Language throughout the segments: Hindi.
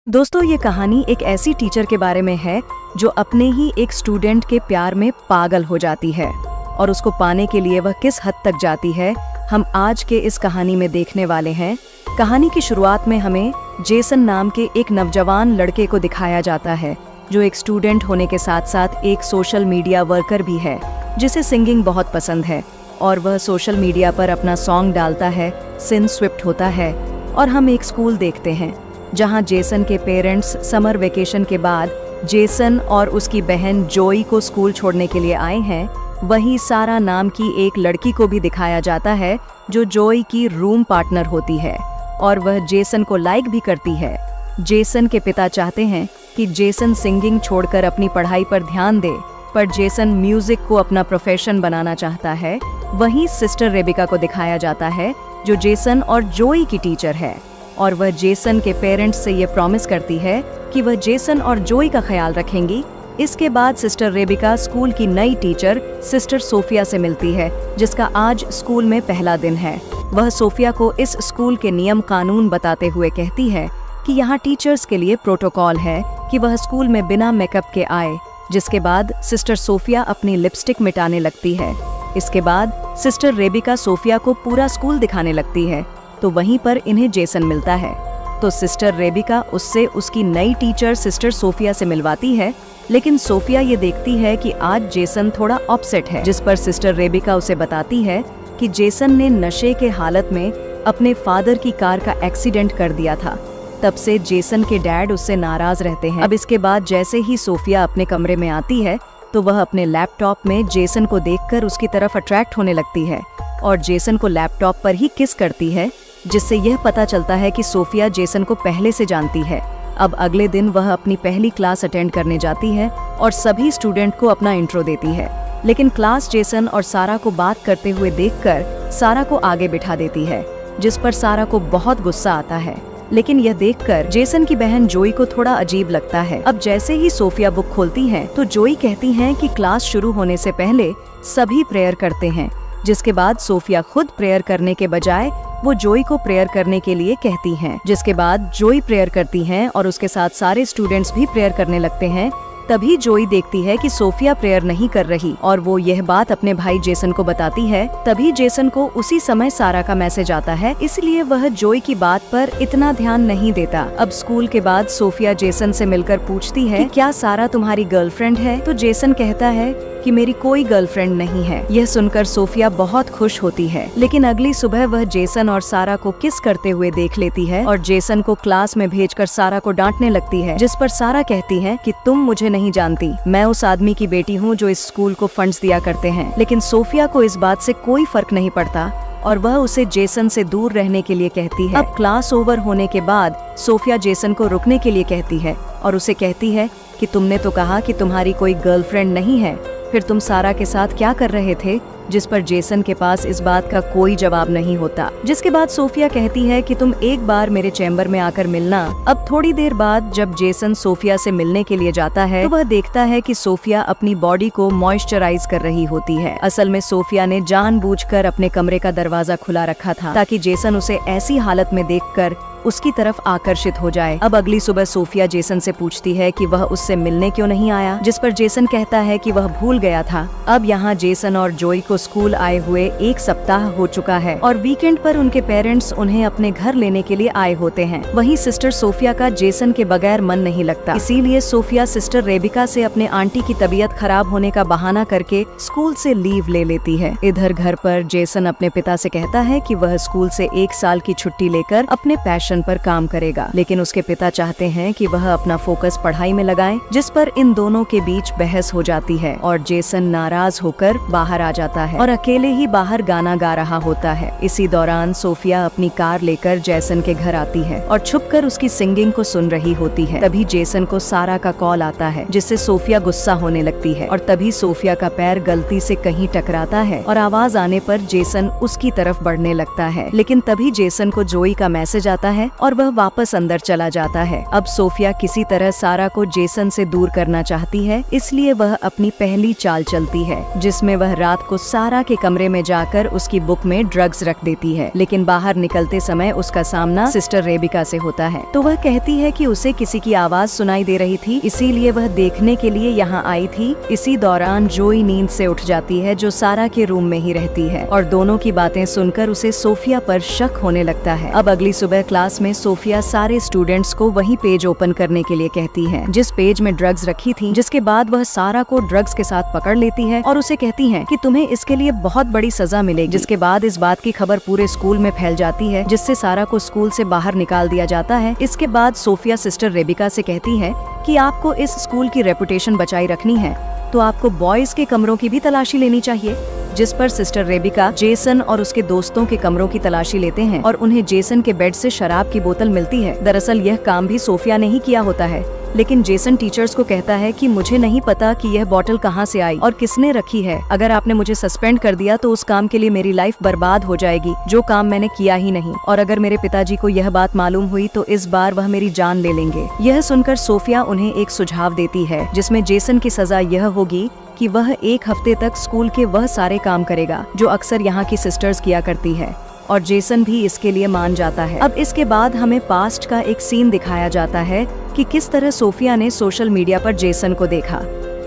दोस्तों, ये कहानी एक ऐसी टीचर के बारे में है जो अपने ही एक स्टूडेंट के प्यार में पागल हो जाती है और उसको पाने के लिए वह किस हद तक जाती है, हम आज के इस कहानी में देखने वाले हैं। कहानी की शुरुआत में हमें जेसन नाम के एक नौजवान लड़के को दिखाया जाता है जो एक स्टूडेंट होने के साथ साथ एक सोशल मीडिया वर्कर भी है, जिसे सिंगिंग बहुत पसंद है और वह सोशल मीडिया पर अपना सॉन्ग डालता है, सिन स्विफ्ट होता है। और हम एक स्कूल देखते हैं जहां जेसन के पेरेंट्स समर वेकेशन के बाद जेसन और उसकी बहन जोई को स्कूल छोड़ने के लिए आए हैं। वहीं सारा नाम की एक लड़की को भी दिखाया जाता है जो जोई की रूम पार्टनर होती है और वह जेसन को लाइक भी करती है। जेसन के पिता चाहते हैं कि जेसन सिंगिंग छोड़कर अपनी पढ़ाई पर ध्यान दे, पर जेसन म्यूजिक को अपना प्रोफेशन बनाना चाहता है। वहीं सिस्टर रेबिका को दिखाया जाता है जो जेसन और जोई की टीचर है और वह जेसन के पेरेंट्स से ये प्रॉमिस करती है कि वह जेसन और जोई का ख्याल रखेंगी। इसके बाद सिस्टर रेबिका स्कूल की नई टीचर सिस्टर सोफिया से मिलती है, जिसका आज स्कूल में पहला दिन है। वह सोफिया को इस स्कूल के नियम कानून बताते हुए कहती है कि यहाँ टीचर्स के लिए प्रोटोकॉल है कि वह स्कूल में बिना मेकअप के आए। जिसके बाद सिस्टर सोफिया अपनी लिपस्टिक मिटाने लगती है। इसके बाद सिस्टर रेबिका सोफिया को पूरा स्कूल दिखाने लगती है, तो वहीं पर इन्हें जेसन मिलता है। तो सिस्टर रेबिका उससे उसकी नई टीचर सिस्टर सोफिया से मिलवाती है, लेकिन सोफिया ये देखती है कि आज जेसन थोड़ा अपसेट है, जिस पर सिस्टर रेबिका उसे बताती है कि जेसन ने नशे के हालत में अपने फादर की कार का एक्सीडेंट कर दिया था। तब से जेसन के डैड उससे नाराज रहते हैं। अब इसके बाद जैसे ही सोफिया अपने कमरे में आती है तो वह अपने लैपटॉप में जेसन को देखकर उसकी तरफ अट्रैक्ट होने लगती है और जेसन को लैपटॉप पर ही किस करती है, जिससे यह पता चलता है कि सोफिया जेसन को पहले से जानती है। अब अगले दिन वह अपनी पहली क्लास अटेंड करने जाती है और सभी स्टूडेंट को अपना इंट्रो देती है, लेकिन क्लास जेसन और सारा को बात करते हुए देखकर सारा को आगे बिठा देती है, जिस पर सारा को बहुत गुस्सा आता है। लेकिन यह देखकर जेसन की बहन जोई को थोड़ा अजीब लगता है। अब जैसे ही सोफिया बुक खोलती है तो जोई कहती है कि क्लास शुरू होने से पहले सभी प्रेयर करते हैं, जिसके बाद सोफिया खुद प्रेयर करने के बजाय वो जोई को प्रेयर करने के लिए कहती हैं। जिसके बाद जोई प्रेयर करती हैं और उसके साथ सारे स्टूडेंट्स भी प्रेयर करने लगते हैं। तभी जोई देखती है कि सोफिया प्रेयर नहीं कर रही और वो यह बात अपने भाई जेसन को बताती है। तभी जेसन को उसी समय सारा का मैसेज आता है, इसलिए वह जोई की बात पर इतना ध्यान नहीं देता। अब स्कूल के बाद सोफिया जेसन से मिलकर पूछती है कि क्या सारा तुम्हारी गर्लफ्रेंड है? तो जेसन कहता है कि मेरी कोई गर्लफ्रेंड नहीं है। यह सुनकर सोफिया बहुत खुश होती है, लेकिन अगली सुबह वह जेसन और सारा को किस करते हुए देख लेती है और जेसन को क्लास में भेजकर सारा को डांटने लगती है, जिस पर सारा कहती है कि तुम मुझे नहीं जानती, मैं उस आदमी की बेटी हूँ जो इस स्कूल को फंड्स दिया करते हैं। लेकिन सोफिया को इस बात से कोई फर्क नहीं पड़ता और वह उसे जेसन से दूर रहने के लिए कहती है। अब क्लास ओवर होने के बाद सोफिया जेसन को रुकने के लिए कहती है और उसे कहती है कि तुमने तो कहा कि तुम्हारी कोई गर्लफ्रेंड नहीं है, फिर तुम सारा के साथ क्या कर रहे थे? जिस पर जेसन के पास इस बात का कोई जवाब नहीं होता। जिसके बाद सोफिया कहती है कि तुम एक बार मेरे चैम्बर में आकर मिलना। अब थोड़ी देर बाद जब जेसन सोफिया से मिलने के लिए जाता है तो वह देखता है कि सोफिया अपनी बॉडी को मॉइस्चराइज कर रही होती है। असल में सोफिया ने जानबूझकर अपने कमरे का दरवाजा खुला रखा था ताकि जेसन उसे ऐसी हालत में देखकर उसकी तरफ आकर्षित हो जाए। अब अगली सुबह सोफिया जेसन से पूछती है कि वह उससे मिलने क्यों नहीं आया, जिस पर जेसन कहता है कि वह भूल गया था। अब यहाँ जेसन और जोई को स्कूल आए हुए एक सप्ताह हो चुका है और वीकेंड पर उनके पेरेंट्स उन्हें अपने घर लेने के लिए आए होते हैं। वहीं सिस्टर सोफिया का जेसन के बगैर मन नहीं लगता, इसीलिए सोफिया सिस्टर रेबिका से अपने आंटी की तबीयत खराब होने का बहाना करके स्कूल से लीव ले लेती है। इधर घर पर जेसन अपने पिता से कहता है कि वह स्कूल से 1 साल की छुट्टी लेकर अपने पैशन पर काम करेगा, लेकिन उसके पिता चाहते हैं कि वह अपना फोकस पढ़ाई में लगाए, जिस पर इन दोनों के बीच बहस हो जाती है और जेसन नाराज होकर बाहर आ जाता है और अकेले ही बाहर गाना गा रहा होता है। इसी दौरान सोफिया अपनी कार लेकर जेसन के घर आती है और छुपकर उसकी सिंगिंग को सुन रही होती है। तभी जेसन को सारा का कॉल आता है, जिससे सोफिया गुस्सा होने लगती है और तभी सोफिया का पैर गलती से कहीं टकराता है और आवाज आने पर जेसन उसकी तरफ बढ़ने लगता है। लेकिन तभी जेसन को जोई का मैसेज आता है है और वह वापस अंदर चला जाता है। अब सोफिया किसी तरह सारा को जेसन से दूर करना चाहती है, इसलिए वह अपनी पहली चाल चलती है, जिसमें वह रात को सारा के कमरे में जाकर उसकी बुक में ड्रग्स रख देती है। लेकिन बाहर निकलते समय उसका सामना सिस्टर रेबिका से होता है, तो वह कहती है कि उसे किसी की आवाज सुनाई दे रही थी, इसीलिए वह देखने के लिए यहाँ आई थी। इसी दौरान जोई नींद से उठ जाती है, जो सारा के रूम में ही रहती है, और दोनों की बातें सुनकर उसे सोफिया पर शक होने लगता है। अब अगली सुबह क्लास में सोफिया सारे स्टूडेंट्स को वही पेज ओपन करने के लिए कहती है जिस पेज में ड्रग्स रखी थी, जिसके बाद वह सारा को ड्रग्स के साथ पकड़ लेती है और उसे कहती है कि तुम्हें इसके लिए बहुत बड़ी सजा मिलेगी। जिसके बाद इस बात की खबर पूरे स्कूल में फैल जाती है, जिससे सारा को स्कूल से बाहर निकाल दिया जाता है। इसके बाद सोफिया सिस्टर रेबिका से कहती है कि आपको इस स्कूल की रेपुटेशन बचाई रखनी है, तो आपको बॉयज के कमरों की भी तलाशी लेनी चाहिए। जिस पर सिस्टर रेबिका जेसन और उसके दोस्तों के कमरों की तलाशी लेते हैं और उन्हें जेसन के बेड से शराब की बोतल मिलती है। दरअसल यह काम भी सोफिया ने ही किया होता है, लेकिन जेसन टीचर्स को कहता है कि मुझे नहीं पता कि यह बोतल कहाँ से आई और किसने रखी है। अगर आपने मुझे सस्पेंड कर दिया तो उस काम के लिए मेरी लाइफ बर्बाद हो जाएगी, जो काम मैंने किया ही नहीं। और अगर मेरे पिताजी को यह बात मालूम हुई तो इस बार वह मेरी जान ले लेंगे। यह सुनकर सोफिया उन्हें एक सुझाव देती है, जिसमें जेसन की सजा यह होगी कि वह 1 हफ्ते तक स्कूल के वह सारे काम करेगा जो अक्सर यहाँ की सिस्टर्स किया करती है, और जेसन भी इसके लिए मान जाता है। अब इसके बाद हमें पास्ट का एक सीन दिखाया जाता है कि किस तरह सोफिया ने सोशल मीडिया पर जेसन को देखा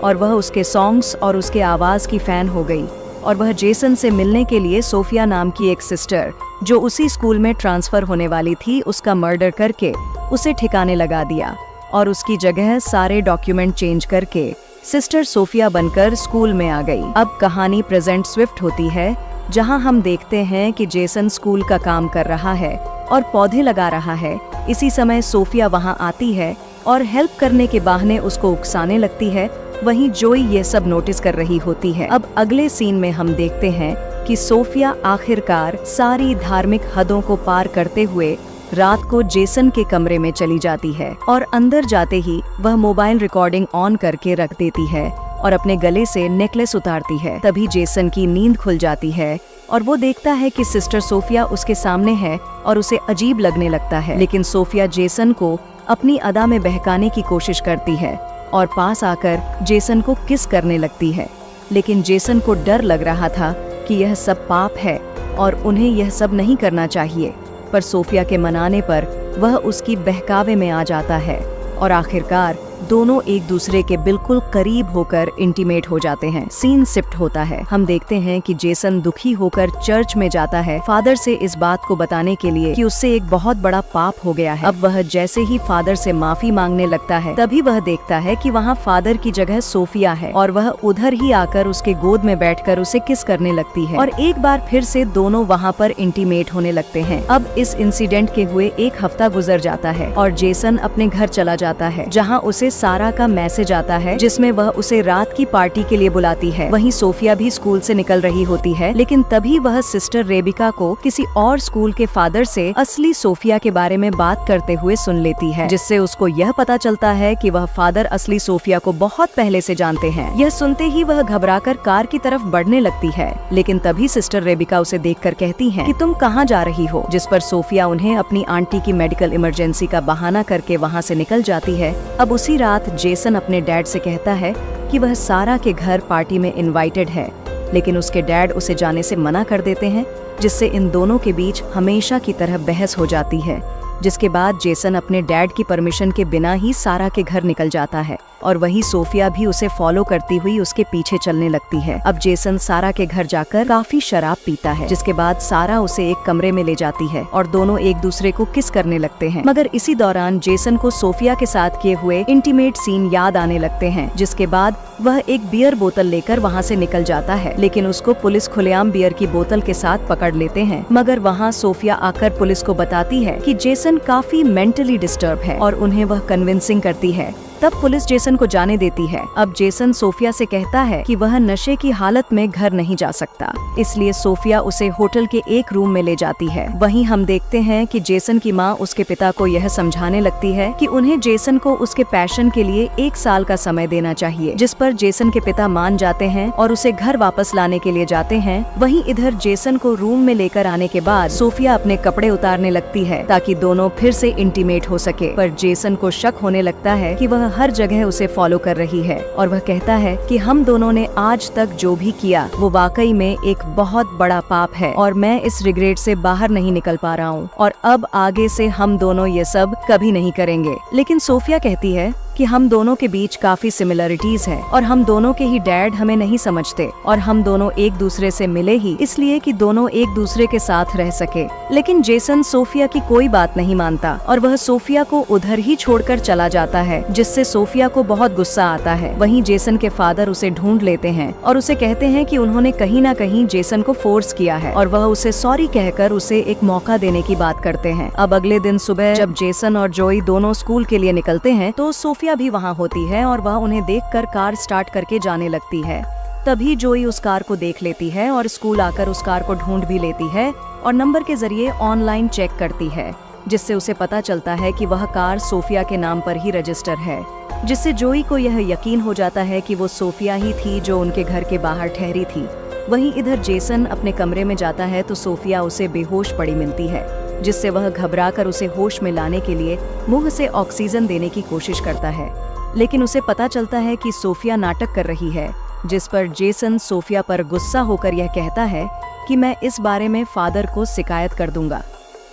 और वह उसके सॉन्ग्स और उसके आवाज की फैन हो गई, और वह जेसन से मिलने के लिए सोफिया नाम की एक सिस्टर जो उसी स्कूल में ट्रांसफर होने वाली थी, उसका मर्डर करके उसे ठिकाने लगा दिया और उसकी जगह सारे डॉक्यूमेंट चेंज करके सिस्टर सोफिया बनकर स्कूल में आ गई। अब कहानी प्रेजेंट स्विफ्ट होती है, जहां हम देखते हैं कि जेसन स्कूल का काम कर रहा है और पौधे लगा रहा है। इसी समय सोफिया वहां आती है और हेल्प करने के बहाने उसको उकसाने लगती है। वहीं जोई ये सब नोटिस कर रही होती है। अब अगले सीन में हम देखते हैं कि सोफिया आखिरकार सारी धार्मिक हदों को पार करते हुए रात को जेसन के कमरे में चली जाती है और अंदर जाते ही वह मोबाइल रिकॉर्डिंग ऑन करके रख देती है और अपने गले से नेकलेस उतारती है। तभी जेसन की नींद खुल जाती है और वो देखता है कि सिस्टर सोफिया उसके सामने है और उसे अजीब लगने लगता है। लेकिन सोफिया जेसन को अपनी अदा में बहकाने की कोशिश करती है और पास आकर जेसन को किस करने लगती है। लेकिन जेसन को डर लग रहा था कि यह सब पाप है और उन्हें यह सब नहीं करना चाहिए, पर सोफिया के मनाने पर वह उसकी बहकावे में आ जाता है और आखिरकार दोनों एक दूसरे के बिल्कुल करीब होकर इंटीमेट हो जाते हैं। सीन शिफ्ट होता है। हम देखते हैं कि जेसन दुखी होकर चर्च में जाता है फादर से इस बात को बताने के लिए कि उससे एक बहुत बड़ा पाप हो गया है। अब वह जैसे ही फादर से माफी मांगने लगता है, तभी वह देखता है कि वहाँ फादर की जगह सोफिया है और वह उधर ही आकर उसके गोद में बैठकर उसे किस करने लगती है और एक बार फिर से दोनों वहाँ पर इंटीमेट होने लगते हैं। अब इस इंसिडेंट के हुए 1 हफ्ता गुजर जाता है और जेसन अपने घर चला जाता है, जहाँ उसे सारा का मैसेज आता है जिसमें वह उसे रात की पार्टी के लिए बुलाती है। वहीं सोफिया भी स्कूल से निकल रही होती है, लेकिन तभी वह सिस्टर रेबिका को किसी और स्कूल के फादर से असली सोफिया के बारे में बात करते हुए सुन लेती है, जिससे उसको यह पता चलता है कि वह फादर असली सोफिया को बहुत पहले से जानते हैं। यह सुनते ही वह घबराकर कार की तरफ बढ़ने लगती है, लेकिन तभी सिस्टर रेबिका उसे देखकर कहती है कि तुम कहाँ जा रही हो, जिस पर सोफिया उन्हें अपनी आंटी की मेडिकल इमरजेंसी का बहाना करके वहाँ से निकल जाती है। अब उसी रात जेसन अपने डैड से कहता है कि वह सारा के घर पार्टी में इनवाइटेड है, लेकिन उसके डैड उसे जाने से मना कर देते हैं, जिससे इन दोनों के बीच हमेशा की तरह बहस हो जाती है। जिसके बाद जेसन अपने डैड की परमिशन के बिना ही सारा के घर निकल जाता है और वही सोफिया भी उसे फॉलो करती हुई उसके पीछे चलने लगती है। अब जेसन सारा के घर जाकर काफी शराब पीता है, जिसके बाद सारा उसे एक कमरे में ले जाती है और दोनों एक दूसरे को किस करने लगते हैं। मगर इसी दौरान जेसन को सोफिया के साथ किए हुए इंटीमेट सीन याद आने लगते हैं, जिसके बाद वह एक बियर बोतल लेकर वहाँ से निकल जाता है, लेकिन उसको पुलिस खुलेआम बियर की बोतल के साथ पकड़ लेते हैं। मगर वहाँ सोफिया आकर पुलिस को बताती है कि जेसन काफी मेंटली डिस्टर्ब है और उन्हें वह कन्विंसिंग करती है तब पुलिस जेसन को जाने देती है। अब जेसन सोफिया से कहता है कि वह नशे की हालत में घर नहीं जा सकता, इसलिए सोफिया उसे होटल के एक रूम में ले जाती है। वहीं हम देखते हैं कि जेसन की माँ उसके पिता को यह समझाने लगती है कि उन्हें जेसन को उसके पैशन के लिए 1 साल का समय देना चाहिए, जिस पर जेसन के पिता मान जाते हैं और उसे घर वापस लाने के लिए जाते हैं। वहीं इधर जेसन को रूम में लेकर आने के बाद सोफिया अपने कपड़े उतारने लगती है ताकि दोनों फिर से इंटीमेट हो सके, पर जेसन को शक होने लगता है कि वह हर जगह उसे फॉलो कर रही है और वह कहता है कि हम दोनों ने आज तक जो भी किया वो वाकई में एक बहुत बड़ा पाप है और मैं इस रिग्रेट से बाहर नहीं निकल पा रहा हूँ और अब आगे से हम दोनों ये सब कभी नहीं करेंगे। लेकिन सोफिया कहती है कि हम दोनों के बीच काफी सिमिलरिटीज है और हम दोनों के ही डैड हमें नहीं समझते और हम दोनों एक दूसरे से मिले ही इसलिए कि दोनों एक दूसरे के साथ रह सके। लेकिन जेसन सोफिया की कोई बात नहीं मानता और वह सोफिया को उधर ही छोड़कर चला जाता है, जिससे सोफिया को बहुत गुस्सा आता है। वहीं जेसन के फादर उसे ढूंढ लेते हैं और उसे कहते हैं कि उन्होंने कहीं न कहीं जेसन को फोर्स किया है और वह उसे सॉरी कहकर उसे एक मौका देने की बात करते हैं। अब अगले दिन सुबह जब जेसन और जोई दोनों स्कूल के लिए निकलते हैं तो सोफिया भी वहाँ होती है और वह उन्हें देखकर कार स्टार्ट करके जाने लगती है। तभी जोई उस कार को देख लेती है और स्कूल आकर उस कार को ढूंढ भी लेती है और नंबर के जरिए ऑनलाइन चेक करती है, जिससे उसे पता चलता है कि वह कार सोफिया के नाम पर ही रजिस्टर है, जिससे जोई को यह यकीन हो जाता है कि वो सोफिया ही थी जो उनके घर के बाहर ठहरी थी। वहीं इधर जेसन अपने कमरे में जाता है तो सोफिया उसे बेहोश पड़ी मिलती है, जिससे वह घबराकर उसे होश में लाने के लिए मुंह से ऑक्सीजन देने की कोशिश करता है। लेकिन उसे पता चलता है कि सोफिया नाटक कर रही है, जिस पर जेसन सोफिया पर गुस्सा होकर यह कहता है कि मैं इस बारे में फादर को शिकायत कर दूंगा।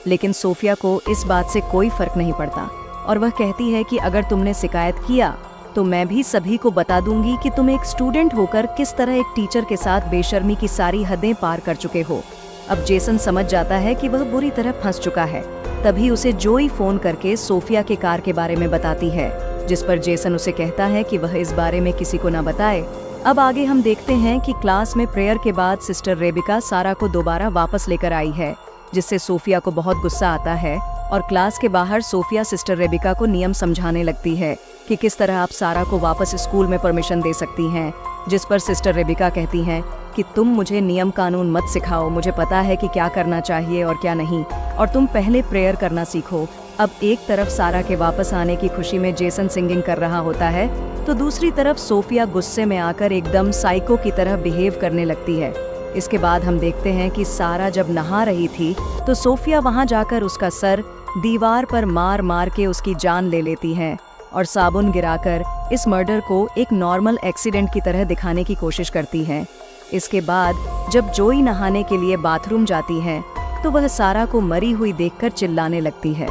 लेकिन सोफिया को इस बात से कोई फर्क नहीं पड़ता और वह कहती है कि अगर तुमने शिकायत किया तो मैं भी सभी को बता दूंगी कि तुम एक स्टूडेंट होकर किस तरह एक टीचर के साथ बेशर्मी की सारी हदें पार कर चुके हो। अब जेसन समझ जाता है कि वह बुरी तरह फंस चुका है। तभी उसे जोई फोन करके सोफिया के कार के बारे में बताती है, जिस पर जेसन उसे कहता है कि वह इस बारे में किसी को न बताए। अब आगे हम देखते हैं कि क्लास में प्रेयर के बाद सिस्टर रेबिका सारा को दोबारा वापस लेकर आई है, जिससे सोफिया को बहुत गुस्सा आता है और क्लास के बाहर सोफिया सिस्टर रेबिका को नियम समझाने लगती है कि किस तरह आप सारा को वापस स्कूल में परमिशन दे सकती हैं, जिस पर सिस्टर रेबिका कहती हैं कि तुम मुझे नियम कानून मत सिखाओ, मुझे पता है कि क्या करना चाहिए और क्या नहीं, और तुम पहले प्रेयर करना सीखो। अब एक तरफ सारा के वापस आने की खुशी में जेसन सिंगिंग कर रहा होता है तो दूसरी तरफ सोफिया गुस्से में आकर एकदम साइको की तरह बिहेव करने लगती है। इसके बाद हम देखते हैं कि सारा जब नहा रही थी तो सोफिया वहां जाकर उसका सर दीवार पर मार मार के उसकी जान ले लेती है और साबुन गिराकर इस मर्डर को एक नॉर्मल एक्सीडेंट की तरह दिखाने की कोशिश करती है। इसके बाद जब जोई नहाने के लिए बाथरूम जाती है तो वह सारा को मरी हुई देखकर चिल्लाने लगती है।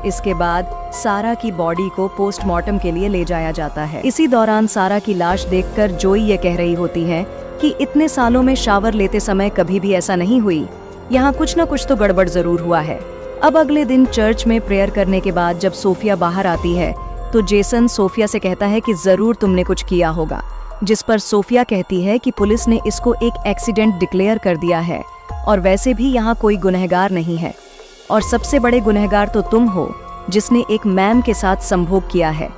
इसके बाद सारा की बॉडी को पोस्टमार्टम के लिए ले जाया जाता है। इसी दौरान सारा की लाश देखकर जोई ये कह रही होती है कि इतने सालों में शावर लेते समय कभी भी ऐसा नहीं हुई, यहाँ कुछ न कुछ तो गड़बड़ जरूर हुआ है। अब अगले दिन चर्च में प्रेयर करने के बाद जब सोफिया बाहर आती है तो जेसन सोफिया से कहता है कि जरूर तुमने कुछ किया होगा, जिस पर सोफिया कहती है कि पुलिस ने इसको एक एक्सीडेंट डिक्लेयर कर दिया है और वैसे भी यहाँ कोई गुनहगार नहीं है और सबसे बड़े गुनहगार तो तुम हो जिसने एक मैम के साथ संभोग किया है।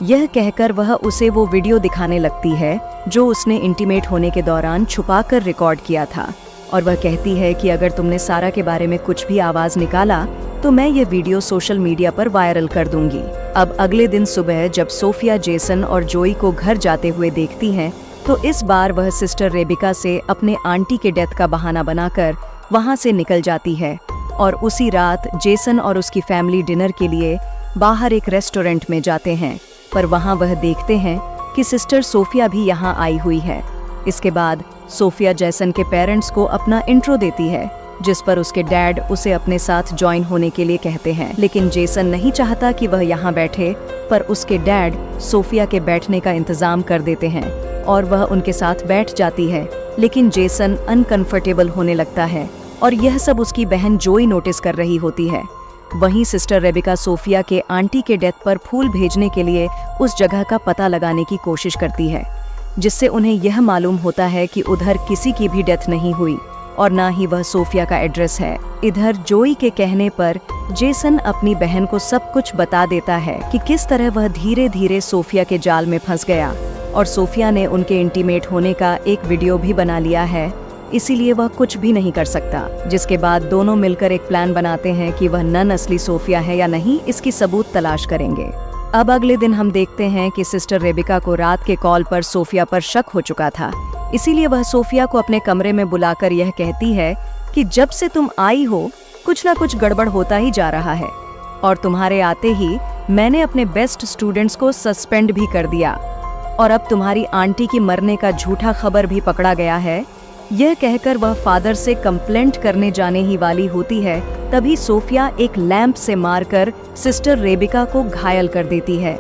यह कहकर वह उसे वो वीडियो दिखाने लगती है जो उसने इंटीमेट होने के दौरान छुपाकर रिकॉर्ड किया था और वह कहती है कि अगर तुमने सारा के बारे में कुछ भी आवाज निकाला तो मैं ये वीडियो सोशल मीडिया पर वायरल कर दूंगी। अब अगले दिन सुबह जब सोफिया जेसन और जोई को घर जाते हुए देखती हैं तो इस बार वह सिस्टर रेबिका से अपने आंटी के डेथ का बहाना बनाकर वहां से निकल जाती है और उसी रात जेसन और उसकी फैमिली डिनर के लिए बाहर एक रेस्टोरेंट में जाते हैं, पर वहां वह देखते हैं कि सिस्टर सोफिया भी यहां आई हुई है। इसके बाद सोफिया जेसन के पेरेंट्स को अपना इंट्रो देती है, जिस पर उसके डैड उसे अपने साथ ज्वाइन होने के लिए कहते हैं, लेकिन जेसन नहीं चाहता कि वह यहाँ बैठे, पर उसके डैड सोफिया के बैठने का इंतजाम कर देते हैं और वह उनके साथ बैठ जाती है। लेकिन जेसन अनकंफर्टेबल होने लगता है और यह सब उसकी बहन जोई नोटिस कर रही होती है। वहीं सिस्टर रेबिका सोफिया के आंटी के डेथ पर फूल भेजने के लिए उस जगह का पता लगाने की कोशिश करती है, जिससे उन्हें यह मालूम होता है कि उधर किसी की भी डेथ नहीं हुई और ना ही वह सोफिया का एड्रेस है। इधर जोई के कहने पर जेसन अपनी बहन को सब कुछ बता देता है कि किस तरह वह धीरे धीरे सोफिया के जाल में फंस गया और सोफिया ने उनके इंटीमेट होने का एक वीडियो भी बना लिया है, इसीलिए वह कुछ भी नहीं कर सकता। जिसके बाद दोनों मिलकर एक प्लान बनाते हैं कि वह नन असली सोफिया है या नहीं, इसकी सबूत तलाश करेंगे। अब अगले दिन हम देखते हैं कि सिस्टर रेबिका को रात के कॉल पर सोफिया पर शक हो चुका था, इसीलिए वह सोफिया को अपने कमरे में बुलाकर यह कहती है कि जब से तुम आई हो कुछ ना कुछ गड़बड़ होता ही जा रहा है और तुम्हारे आते ही मैंने अपने बेस्ट स्टूडेंट्स को सस्पेंड भी कर दिया और अब तुम्हारी आंटी की मरने का झूठा खबर भी पकड़ा गया है। यह कहकर वह फादर से कंप्लेंट करने जाने ही वाली होती है, तभी सोफिया एक लैंप से मारकर सिस्टर रेबिका को घायल कर देती है।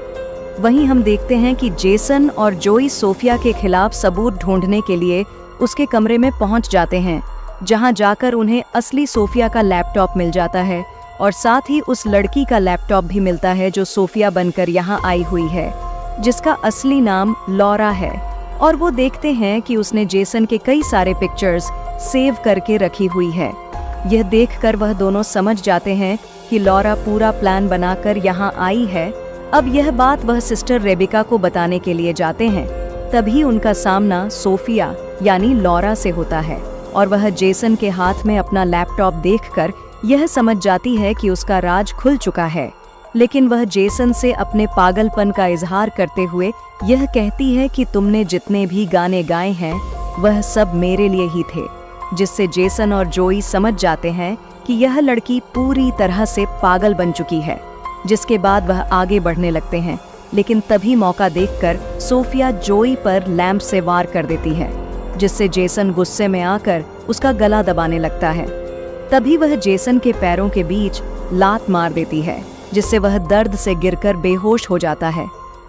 वहीं हम देखते हैं कि जेसन और जोई सोफिया के खिलाफ सबूत ढूंढने के लिए उसके कमरे में पहुंच जाते हैं, जहां जाकर उन्हें असली सोफिया का लैपटॉप मिल जाता है और साथ ही उस लड़की का लैपटॉप भी मिलता है जो सोफिया बनकर यहाँ आई हुई है, जिसका असली नाम लॉरा है। और वो देखते हैं कि उसने जेसन के कई सारे पिक्चर्स सेव करके रखी हुई है। यह देखकर वह दोनों समझ जाते हैं कि लॉरा पूरा प्लान बनाकर यहाँ आई है। अब यह बात वह सिस्टर रेबिका को बताने के लिए जाते हैं, तभी उनका सामना सोफिया यानी लॉरा से होता है और वह जेसन के हाथ में अपना लैपटॉप देखकर यह समझ जाती है कि उसका राज खुल चुका है। लेकिन वह जेसन से अपने पागलपन का इजहार करते हुए यह कहती है कि तुमने जितने भी गाने गाए हैं वह सब मेरे लिए ही थे, जिससे जेसन और जोई समझ जाते हैं कि यह लड़की पूरी तरह से पागल बन चुकी है। जिसके बाद वह आगे बढ़ने लगते हैं, लेकिन तभी मौका देखकर सोफिया जोई पर लैंप से वार कर देती है, जिससे जेसन गुस्से में आकर उसका गला दबाने लगता है। तभी वह जेसन के पैरों के बीच लात मार देती है, जिससे वह दर्द से गिरकर बेहोश हो जाता है।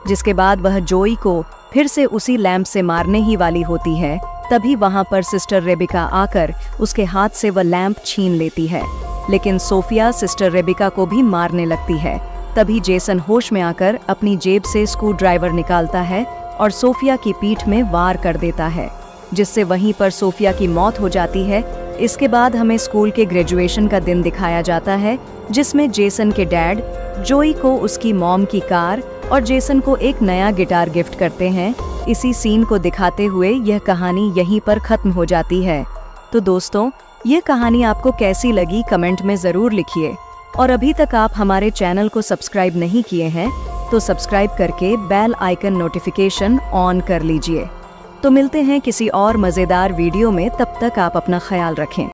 जिसके बाद वह जोई को फिर से उसी लैंप से मारने ही वाली होती है, तभी वहां पर सिस्टर रेबिका आकर उसके हाथ से वह लैंप छीन लेती है। लेकिन सोफिया सिस्टर रेबिका को भी मारने लगती है। तभी जेसन होश में आकर अपनी जेब से स्क्रू ड्राइवर निकालता है और सोफिया की पीठ में वार कर देता है, जिससे वहीं पर सोफिया की मौत हो जाती है। इसके बाद हमें स्कूल के ग्रेजुएशन का दिन दिखाया जाता है, जिसमें जेसन के डैड जोई को उसकी मॉम की कार और जेसन को एक नया गिटार गिफ्ट करते हैं। इसी सीन को दिखाते हुए यह कहानी यहीं पर खत्म हो जाती है। तो दोस्तों, यह कहानी आपको कैसी लगी कमेंट में ज़रूर लिखिए और अभी तक आप हमारे चैनल को सब्सक्राइब नहीं किए हैं तो सब्सक्राइब करके बेल आइकन नोटिफिकेशन ऑन कर लीजिए। तो मिलते हैं किसी और मज़ेदार वीडियो में, तब तक आप अपना ख्याल रखें।